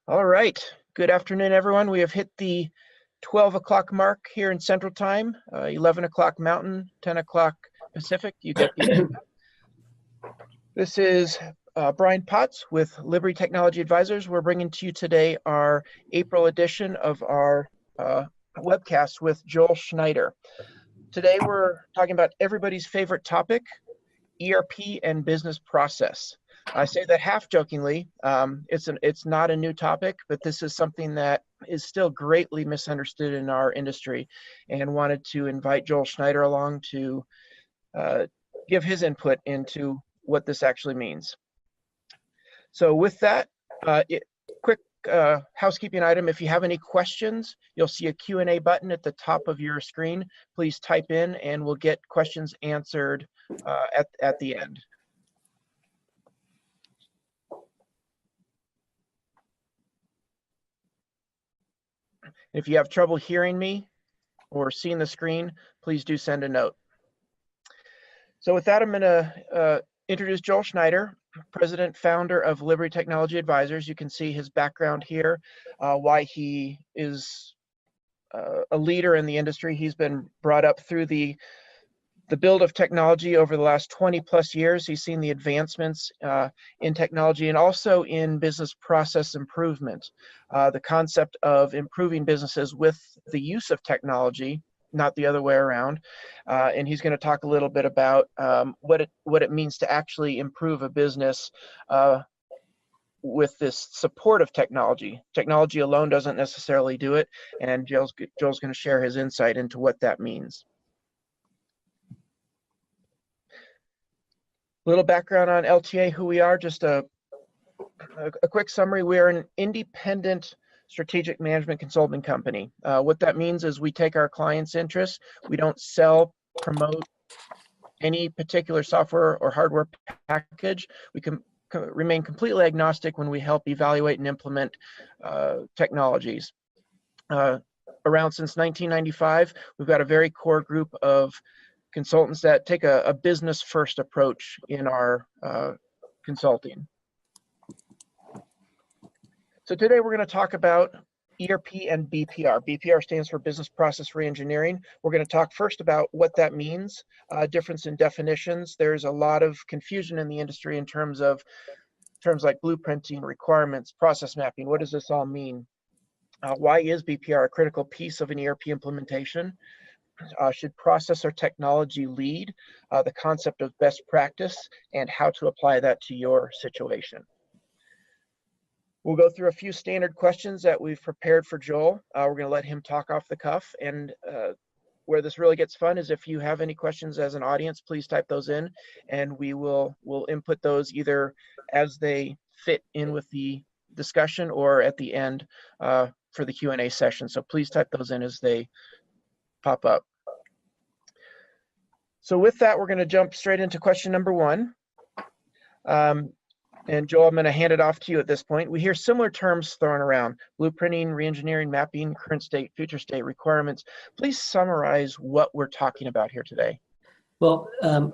All right. Good afternoon, everyone. We have hit the 12 o'clock mark here in Central Time, 11 o'clock Mountain, 10 o'clock Pacific. You get the idea. This is Brian Potts with Liberty Technology Advisors. We're bringing to you today our April edition of our webcast with Joel Schneider. Today we're talking about everybody's favorite topic, ERP and Business Process. I say that half jokingly. It's not a new topic, but this is something that is still greatly misunderstood in our industry, and wanted to invite Joel Schneider along to give his input into what this actually means. So with that, quick housekeeping item. If you have any questions, you'll see a Q&A button at the top of your screen. Please type in and we'll get questions answered at the end. If you have trouble hearing me or seeing the screen, please do send a note. So with that, I'm going to introduce Joel Schneider, President, Founder of Liberty Technology Advisors. You can see his background here, why he is a leader in the industry. He's been brought up through the build of technology over the last 20 plus years. He's seen the advancements in technology and also in business process improvement. The concept of improving businesses with the use of technology, not the other way around. And he's going to talk a little bit about what it means to actually improve a business with this support of technology. Technology alone doesn't necessarily do it, and Joel's going to share his insight into what that means. Little background on LTA, who we are, just a quick summary. We are an independent strategic management consulting company. What that means is we take our clients' interests. We don't sell, promote any particular software or hardware package. We can remain completely agnostic when we help evaluate and implement technologies. Around since 1995, we've got a very core group of consultants that take a business first approach in our consulting. So today we're going to talk about ERP and BPR. BPR stands for Business Process Reengineering. We're going to talk first about what that means, difference in definitions. There's a lot of confusion in the industry in terms of terms like blueprinting, requirements, process mapping. What does this all mean? Why is BPR a critical piece of an ERP implementation? Should process or technology lead? The concept of best practice and how to apply that to your situation. We'll go through a few standard questions that we've prepared for Joel. We're going to let him talk off the cuff, and where this really gets fun is if you have any questions as an audience, please type those in, and we'll input those either as they fit in with the discussion or at the end for the Q&A session. So please type those in as they pop up. So with that, we're going to jump straight into question number one. And Joel, I'm going to hand it off to you at this point. We hear similar terms thrown around: blueprinting, reengineering, mapping, current state, future state, requirements. Please summarize what we're talking about here today. Well,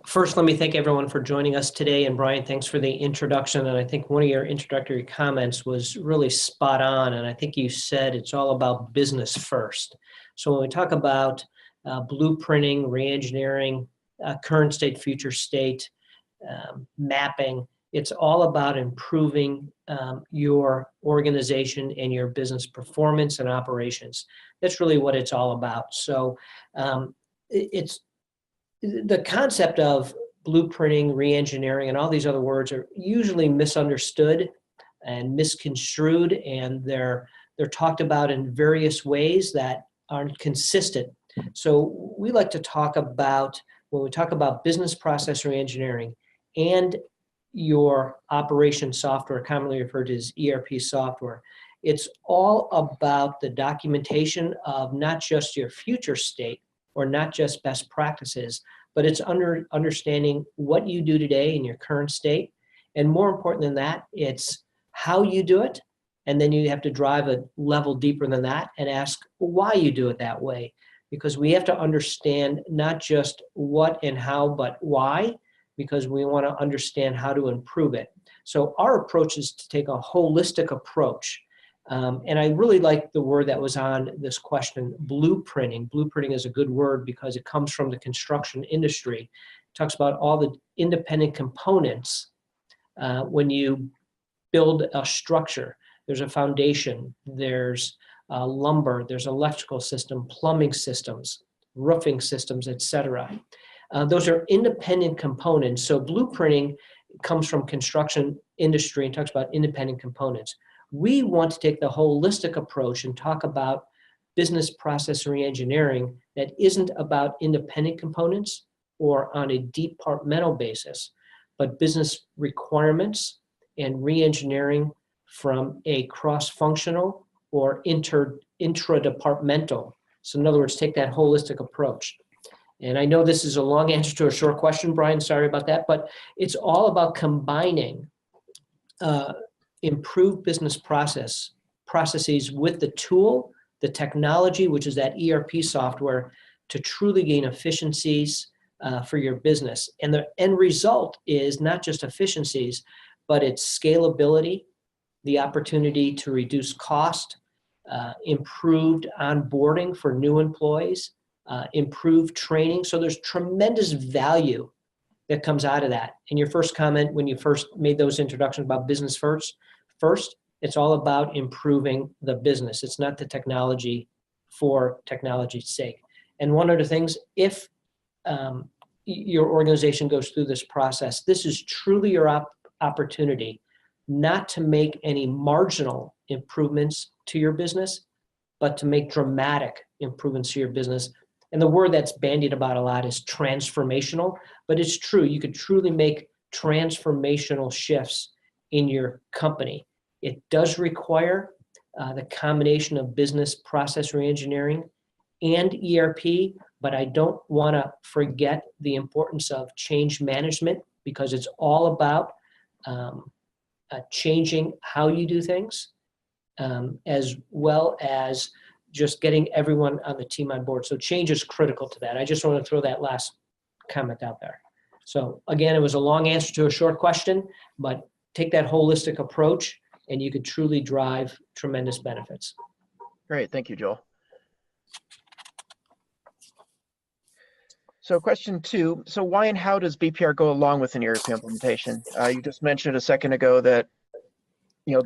first, let me thank everyone for joining us today. And Brian, thanks for the introduction. And I think one of your introductory comments was really spot on. And I think you said it's all about business first. So when we talk about blueprinting, reengineering, current state, future state, mapping, it's all about improving your organization and your business performance and operations. That's really what it's all about. So it's the concept of blueprinting, reengineering, and all these other words are usually misunderstood and misconstrued, and they're talked about in various ways that aren't consistent. So we like to talk about, when we talk about business process reengineering and your operation software, commonly referred to as ERP software, it's all about the documentation of not just your future state or not just best practices, but it's understanding what you do today in your current state. And more important than that, it's how you do it. And then you have to drive a level deeper than that and ask why you do it that way. Because we have to understand not just what and how, but why, because we want to understand how to improve it. So our approach is to take a holistic approach And I really like the word that was on this question, blueprinting. Blueprinting is a good word because it comes from the construction industry. It talks about all the independent components when you build a structure. There's a foundation, there's lumber, there's electrical system, plumbing systems, roofing systems, etc. Those are independent components. So blueprinting comes from construction industry and talks about independent components. We want to take the holistic approach and talk about business process reengineering that isn't about independent components or on a departmental basis, but business requirements and reengineering from a cross-functional or intra-departmental. So in other words, take that holistic approach. And I know this is a long answer to a short question, Brian, sorry about that, but it's all about combining improved business processes with the tool, the technology, which is that ERP software, to truly gain efficiencies for your business. And the end result is not just efficiencies, but it's scalability, the opportunity to reduce cost, improved onboarding for new employees, improved training. So there's tremendous value that comes out of that. In your first comment, when you first made those introductions about business first, it's all about improving the business. It's not the technology for technology's sake. And one of the things, if your organization goes through this process, this is truly your opportunity not to make any marginal improvements to your business, but to make dramatic improvements to your business. And the word that's bandied about a lot is transformational, but it's true. You could truly make transformational shifts in your company. It does require the combination of business process reengineering and ERP, but I don't want to forget the importance of change management, because it's all about changing how you do things, as well as just getting everyone on the team on board. So change is critical to that. I just want to throw that last comment out there. So again, it was a long answer to a short question, but take that holistic approach and you could truly drive tremendous benefits. Great, thank you, Joel. So question 2, so why and how does BPR go along with an ERP implementation? You just mentioned a second ago that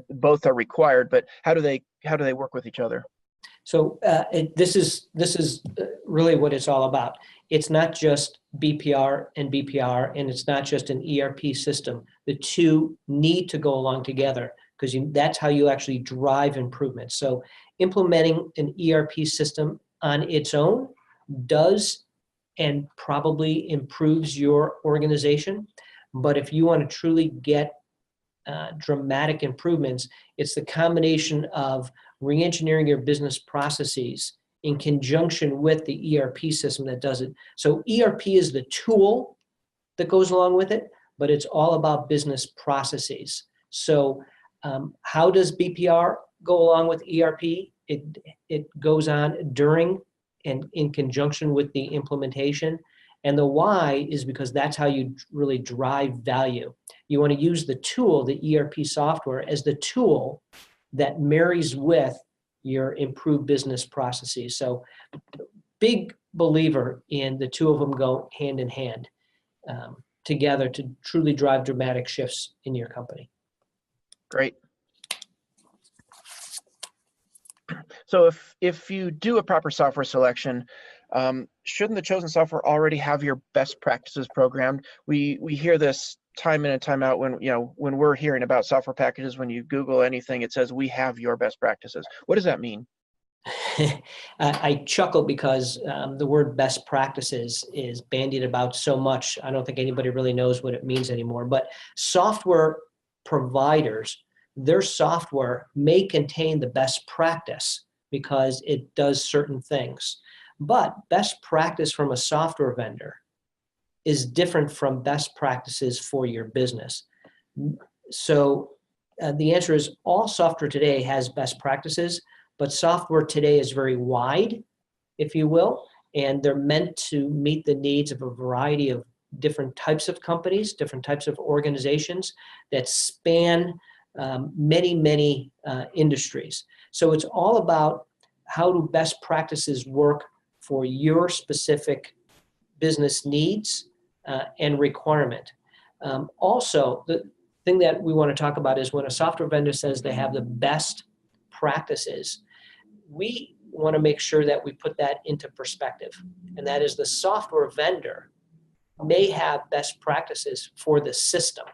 both are required, but how do they work with each other? So this is really what it's all about. It's not just BPR and BPR, and it's not just an ERP system. The two need to go along together, because that's how you actually drive improvements. So implementing an ERP system on its own does and probably improves your organization. But if you want to truly get dramatic improvements, it's the combination of reengineering your business processes in conjunction with the ERP system that does it. So ERP is the tool that goes along with it, but it's all about business processes. So how does BPR go along with ERP? It goes on during and in conjunction with the implementation. And the why is because that's how you really drive value. You want to use the tool, the ERP software, as the tool that marries with your improved business processes. So big believer in the two of them go hand in hand together to truly drive dramatic shifts in your company. Great. So if you do a proper software selection, shouldn't the chosen software already have your best practices programmed? We hear this time in and time out when we're hearing about software packages. When you Google anything, it says we have your best practices. What does that mean? I chuckle because the word best practices is bandied about so much. I don't think anybody really knows what it means anymore. But software providers, their software may contain the best practice because it does certain things. But best practice from a software vendor is different from best practices for your business. So the answer is all software today has best practices, but software today is very wide, if you will, and they're meant to meet the needs of a variety of different types of companies, different types of organizations that span many industries. So it's all about how do best practices work for your specific business needs and requirement. Also, the thing that we want to talk about is when a software vendor says they have the best practices, we want to make sure that we put that into perspective. And that is the software vendor may have best practices for the system,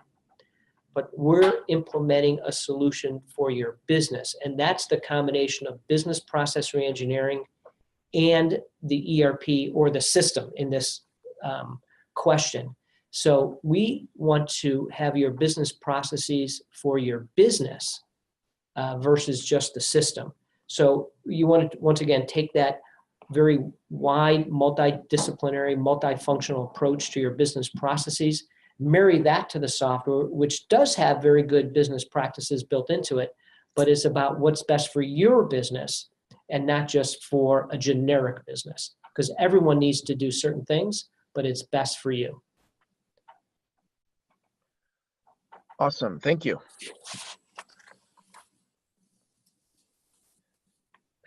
but we're implementing a solution for your business. And that's the combination of business process reengineering and the ERP or the system in this question. So we want to have your business processes for your business versus just the system. So you want to, once again, take that very wide, multidisciplinary, multifunctional approach to your business processes, marry that to the software, which does have very good business practices built into it, but it's about what's best for your business and not just for a generic business, because everyone needs to do certain things, but it's best for you. Awesome. Thank you.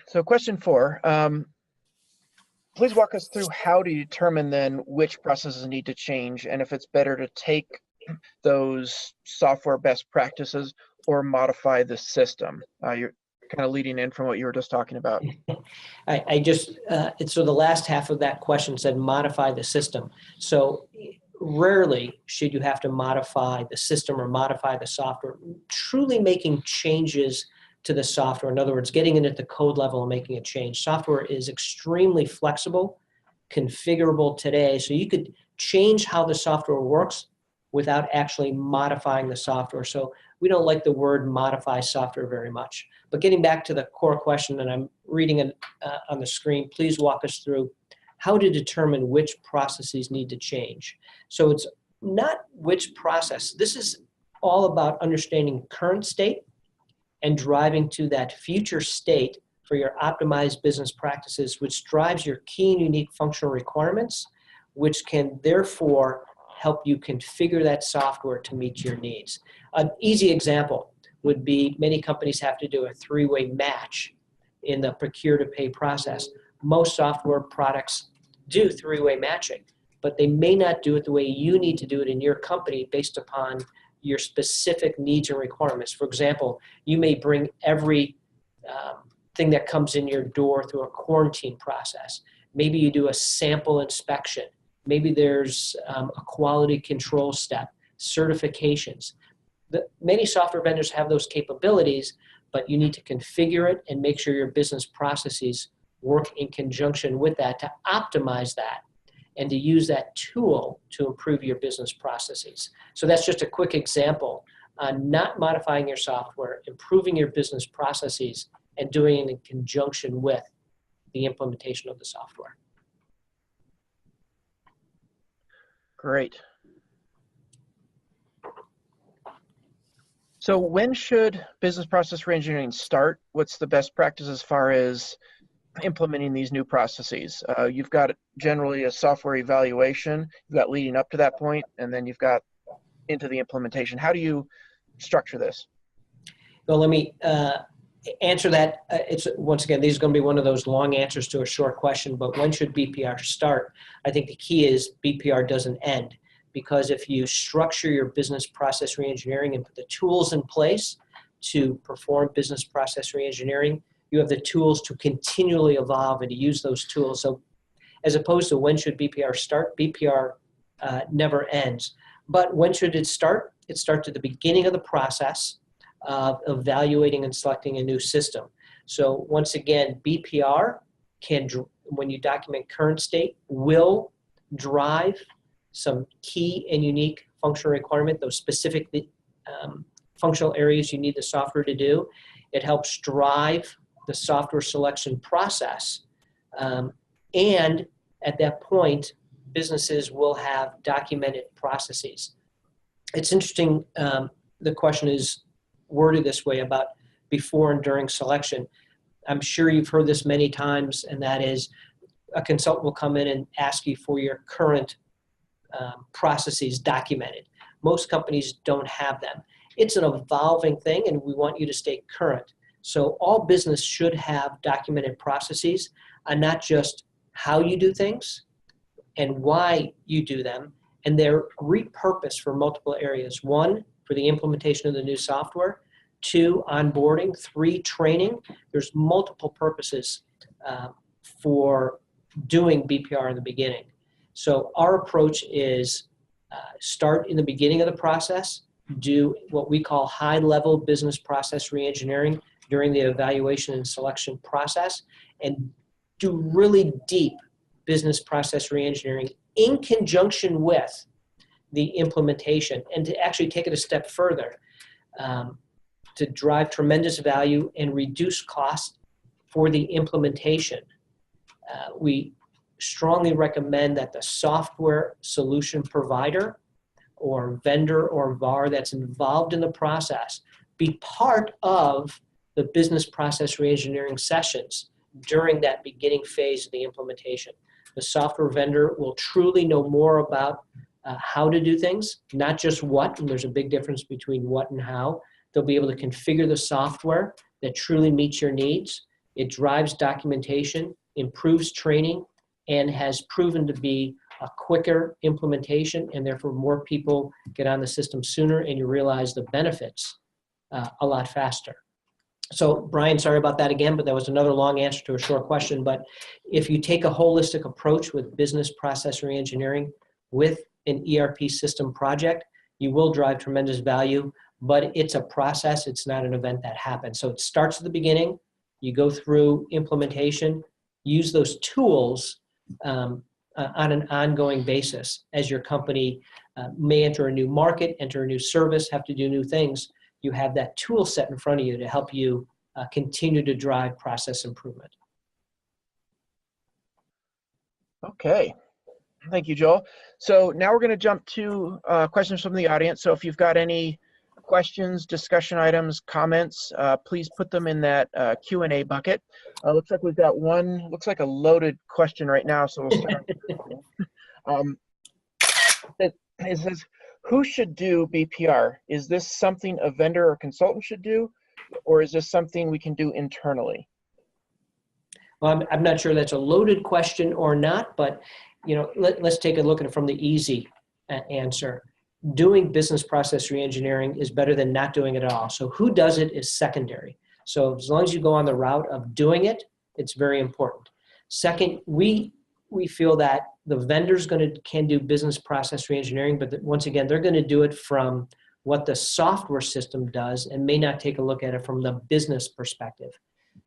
So question 4, please walk us through how to determine then which processes need to change and if it's better to take those software best practices or modify the system. You're kind of leading in from what you were just talking about. I just, so the last half of that question said modify the system. So rarely should you have to modify the system or modify the software. Truly making changes to the software, in other words, getting it at the code level and making a change. Software is extremely flexible, configurable today, so you could change how the software works without actually modifying the software. So we don't like the word modify software very much. But getting back to the core question, and I'm reading it on the screen, please walk us through how to determine which processes need to change. So it's not which process. This is all about understanding current state and driving to that future state for your optimized business practices, which drives your key and unique functional requirements, which can therefore help you configure that software to meet your needs. An easy example would be many companies have to do a 3-way match in the procure to pay process. Most software products do 3-way matching, but they may not do it the way you need to do it in your company based upon your specific needs and requirements. For example, you may bring every thing that comes in your door through a quarantine process. Maybe you do a sample inspection. Maybe there's a quality control step, certifications. Many software vendors have those capabilities, but you need to configure it and make sure your business processes work in conjunction with that to optimize that and to use that tool to improve your business processes. So that's just a quick example on not modifying your software, improving your business processes, and doing it in conjunction with the implementation of the software. Great. So when should business process reengineering start? What's the best practice as far as implementing these new processes? You've got generally a software evaluation, you've got leading up to that point, and then you've got into the implementation. How do you structure this? Well, let me answer that. It's once again, these are going to be one of those long answers to a short question, but when should BPR start? I think the key is BPR doesn't end, because if you structure your business process reengineering and put the tools in place to perform business process reengineering, you have the tools to continually evolve and to use those tools. So as opposed to when should BPR start, BPR never ends. But when should it start? It starts at the beginning of the process of evaluating and selecting a new system. So once again, BPR can, when you document current state, will drive some key and unique functional requirement, those specific functional areas you need the software to do. It helps drive the software selection process. And at that point, businesses will have documented processes. It's interesting, the question is worded this way about before and during selection. I'm sure you've heard this many times, and that is a consultant will come in and ask you for your current processes documented. Most companies don't have them. it's an evolving thing, and we want you to stay current. So all business should have documented processes on not just how you do things and why you do them, and they're repurposed for multiple areas. 1, for the implementation of the new software. 2, onboarding. 3, training. There's multiple purposes for doing BPR in the beginning. So our approach is start in the beginning of the process, do what we call high-level business process reengineering during the evaluation and selection process, and do really deep business process reengineering in conjunction with the implementation, and to actually take it a step further, to drive tremendous value and reduce costs for the implementation. We strongly recommend that the software solution provider or vendor or VAR that's involved in the process be part of the business process reengineering sessions during that beginning phase of the implementation. The software vendor will truly know more about how to do things, not just what, and there's a big difference between what and how. They'll be able to configure the software that truly meets your needs. It drives documentation, improves training, and has proven to be a quicker implementation, and therefore more people get on the system sooner, and you realize the benefits a lot faster. So Brian, sorry about that again, but that was another long answer to a short question. But if you take a holistic approach with business process reengineering with an ERP system project, you will drive tremendous value, but it's a process. It's not an event that happens. So it starts at the beginning. You go through implementation, use those tools on an ongoing basis as your company may enter a new market, enter a new service, have to do new things. You have that tool set in front of you to help you continue to drive process improvement. Okay. Thank you, Joel. So now we're going to jump to questions from the audience. So if you've got any questions, discussion items, comments, please put them in that Q&A bucket. Looks like we've got one, looks like a loaded question right now, so we'll start. It says, who should do BPR? Is this something a vendor or consultant should do, or is this something we can do internally? Well, I'm not sure that's a loaded question or not, but let's take a look at it from the easy answer. Doing business process reengineering is better than not doing it at all. So who does it is secondary. So as long as you go on the route of doing it, it's very important. Second, we feel that the vendor's can do business process reengineering, but once again, they're going to do it from what the software system does and may not take a look at it from the business perspective.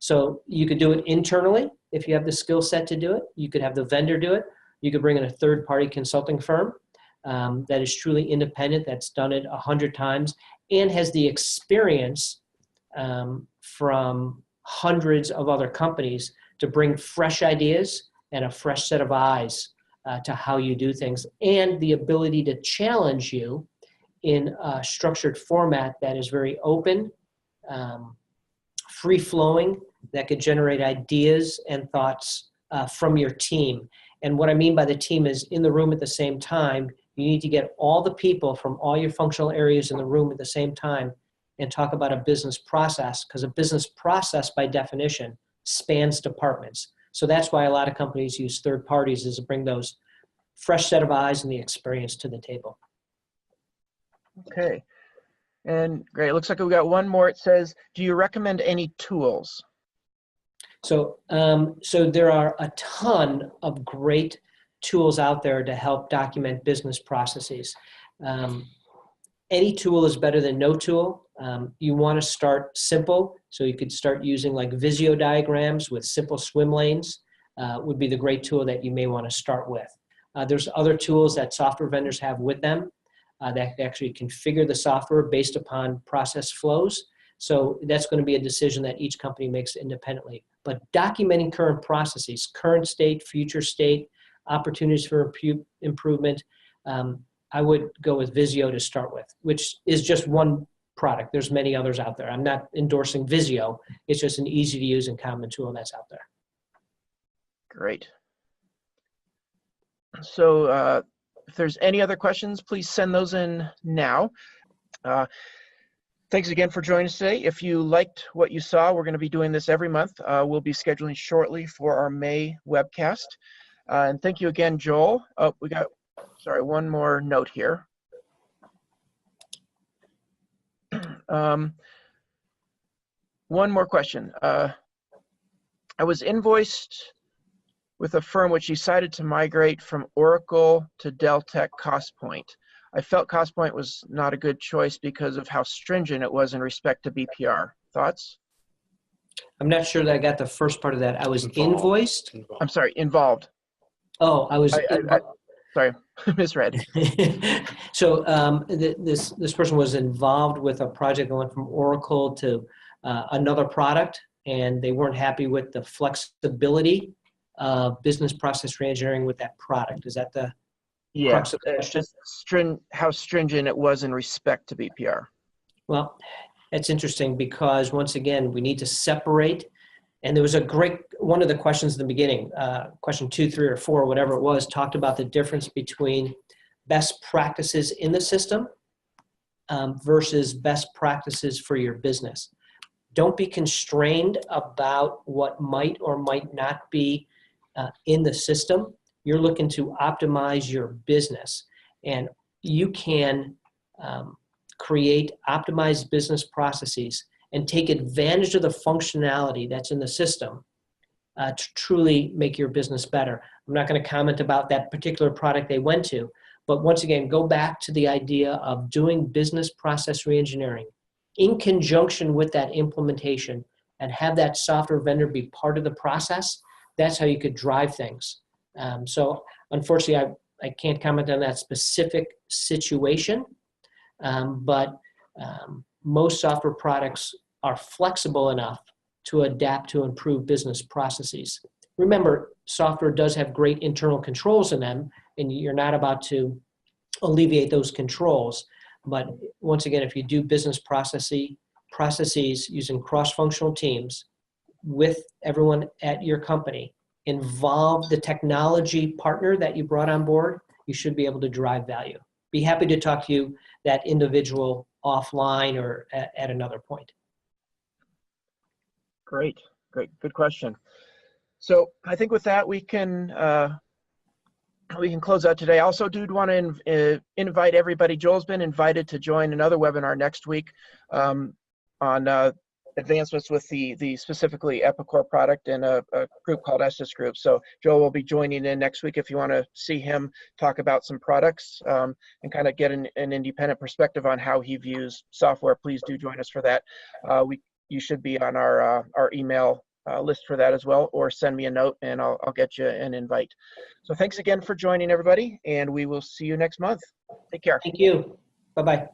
So you could do it internally if you have the skill set to do it. You could have the vendor do it. You could bring in a third-party consulting firm that is truly independent, that's done it 100 times, and has the experience from hundreds of other companies to bring fresh ideas and a fresh set of eyes to how you do things, and the ability to challenge you in a structured format that is very open, free-flowing, that could generate ideas and thoughts from your team. And what I mean by the team is in the room at the same time. You need to get all the people from all your functional areas in the room at the same time and talk about a business process, because a business process by definition spans departments. So that's why a lot of companies use third parties, is to bring those fresh set of eyes and the experience to the table. Okay. And great. It looks like we got one more. It says, do you recommend any tools? So there are a ton of great tools out there to help document business processes. Any tool is better than no tool. You want to start simple, so you could start using like Visio diagrams with simple swim lanes would be the great tool that you may want to start with. There's other tools that software vendors have with them that actually configure the software based upon process flows. So that's going to be a decision that each company makes independently. But documenting current processes, current state, future state, opportunities for improvement, I would go with Visio to start with, which is just one product. There's many others out there. I'm not endorsing Visio. It's just an easy to use and common tool that's out there. Great. So if there's any other questions, please send those in now. Thanks again for joining us today. If you liked what you saw, we're going to be doing this every month. We'll be scheduling shortly for our May webcast. And thank you again, Joel. Oh, we got, sorry, one more note here. One more question. I was invoiced with a firm which decided to migrate from Oracle to Deltek CostPoint. I felt CostPoint was not a good choice because of how stringent it was in respect to BPR. Thoughts? I'm not sure that I got the first part of that. I was invoiced. I'm sorry, involved. Oh, I was. Sorry, misread. So this person was involved with a project going from Oracle to another product, and they weren't happy with the flexibility of business process reengineering with that product. Is that the crux of the question? Just how stringent it was in respect to BPR. Well, it's interesting because once again, we need to separate. And there was a great, one of the questions in the beginning, question 2, 3, or 4, whatever it was, talked about the difference between best practices in the system versus best practices for your business. Don't be constrained about what might or might not be in the system. You're looking to optimize your business, and you can create optimized business processes and take advantage of the functionality that's in the system to truly make your business better. I'm not going to comment about that particular product they went to, but once again, go back to the idea of doing business process reengineering in conjunction with that implementation and have that software vendor be part of the process. That's how you could drive things. So unfortunately, I can't comment on that specific situation, but most software products are flexible enough to adapt to improve business processes. Remember, software does have great internal controls in them, and you're not about to alleviate those controls. But once again, if you do business processes using cross-functional teams with everyone at your company, involve the technology partner that you brought on board, you should be able to drive value. Be happy to talk to you, that individual, offline or at another point. Great, good question. So I think with that we can close out today. I also do want to invite everybody. Joel's been invited to join another webinar next week on advancements with the specifically Epicor product and a group called Estes Group. So Joel will be joining in next week if you want to see him talk about some products and kind of get an independent perspective on how he views software. Please do join us for that. You should be on our email list for that as well, or send me a note and I'll get you an invite. So thanks again for joining, everybody, and we will see you next month. Take care. Thank you. Bye-bye.